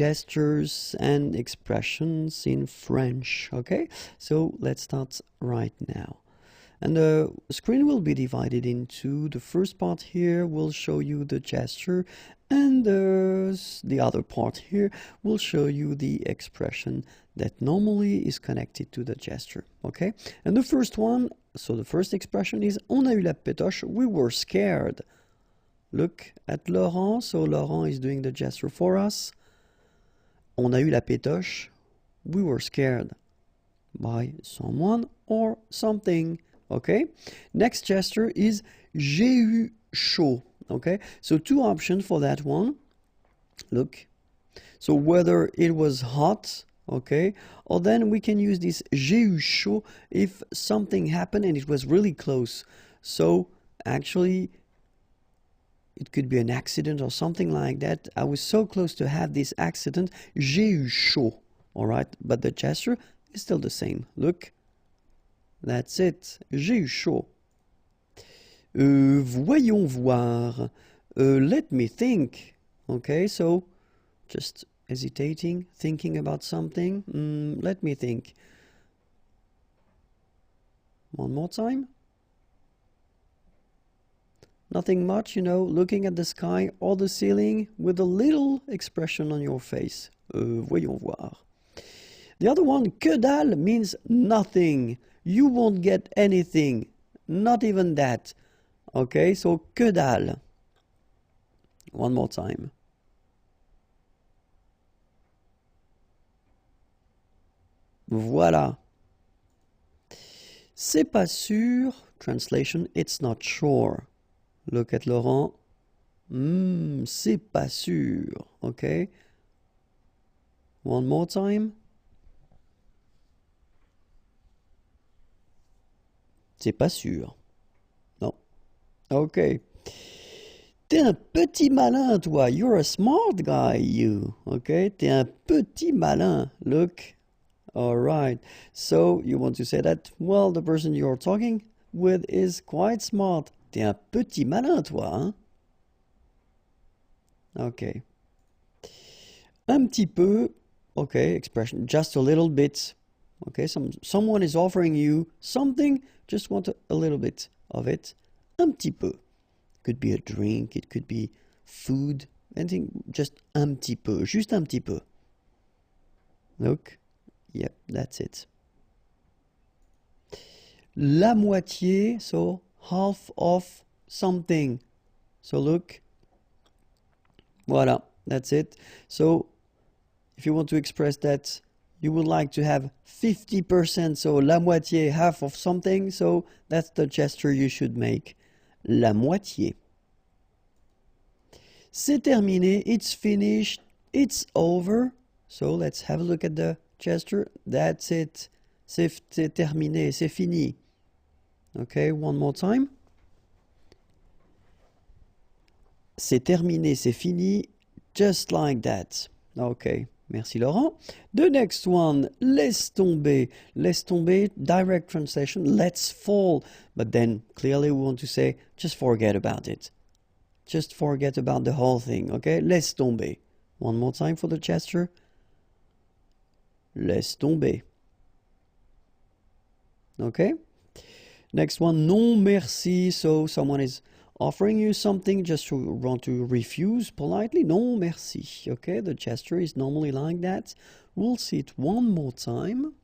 gestures and expressions in French. Okay, so let's start right now. And the screen will be divided into the first part here will show you the gesture, and the other part here will show you the expression that normally is connected to the gesture. Okay, and the first one, so the first expression is on a eu la pétoche, we were scared. Look at Laurent, so Laurent is doing the gesture for us. On a eu la pétoche, we were scared by someone or something. Okay, next gesture is j'ai eu chaud. Okay, so two options for that one. Look, so whether it was hot, okay, or then we can use this j'ai eu chaud if something happened and it was really close. So actually it could be an accident or something like that. I was so close to have this accident, j'ai eu chaud. All right, but the gesture is still the same. Look. That's it. J'ai eu chaud. Voyons voir. Let me think. Okay, so just hesitating, thinking about something. Let me think. One more time. Nothing much, you know, looking at the sky or the ceiling with a little expression on your face. Voyons voir. The other one, que dalle, means nothing. You won't get anything, not even that. Okay, so que dalle. One more time. Voilà. C'est pas sûr. Translation, it's not sure. Look at Laurent. C'est pas sûr. Okay. One more time. C'est pas sûr. Non. Okay. T'es un petit malin, toi. You're a smart guy, you. Okay. T'es un petit malin. Look. All right. So you want to say that, well, the person you're talking with is quite smart. T'es un petit malin, toi, hein? Okay. Un petit peu. Okay, expression. Just a little bit. Okay, someone is offering you something, just want a little bit of it. Un petit peu. Could be a drink, it could be food, anything, just un petit peu, juste un petit peu. Look, yep, that's it. La moitié, so half of something. So look, voilà, that's it. So if you want to express that you would like to have 50%, so la moitié, half of something, so that's the gesture you should make. La moitié. C'est terminé, it's finished, it's over. So let's have a look at the gesture. That's it. C'est terminé, c'est fini. Okay, one more time. C'est terminé, c'est fini, just like that. Okay. Merci Laurent. The next one, laisse tomber. Laisse tomber, direct translation, let's fall. But then clearly we want to say, just forget about it. Just forget about the whole thing, okay? Laisse tomber. One more time for the gesture. Laisse tomber. Okay? Next one, non merci. So someone is offering you something, just to want to refuse politely. Non merci. Okay, the gesture is normally like that. We'll see it one more time.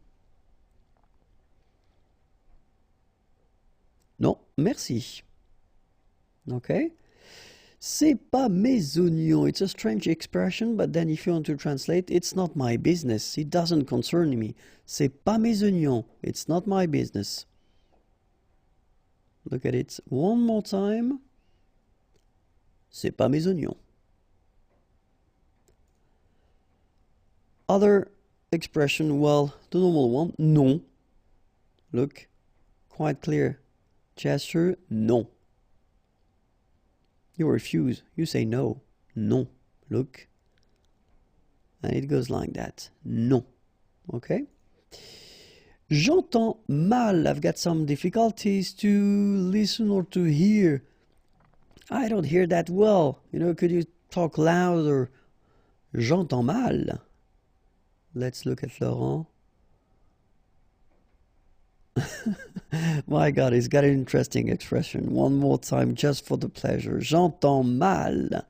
Non merci. Okay. C'est pas mes oignons. It's a strange expression, but then if you want to translate, it's not my business. It doesn't concern me. C'est pas mes oignons. It's not my business. Look at it one more time. C'est pas mes oignons. Other expression, well, the normal one, non. Look, quite clear. Gesture, non. You refuse. You say no. Non. Look. And it goes like that. Non. Okay? J'entends mal. I've got some difficulties to listen or to hear. I don't hear that well. You know, could you talk louder? J'entends mal. Let's look at Laurent. My God, he's got an interesting expression. One more time, just for the pleasure. J'entends mal.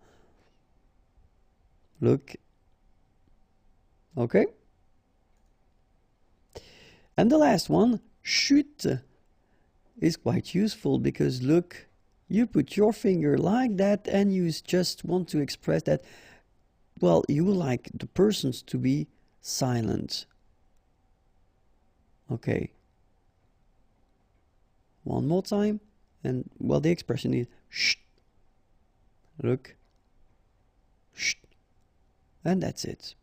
Look. Okay. And the last one, chute, is quite useful because look, you put your finger like that and you just want to express that, well, you would like the persons to be silent. Okay. One more time, and well, the expression is shh. Look, shh, and that's it.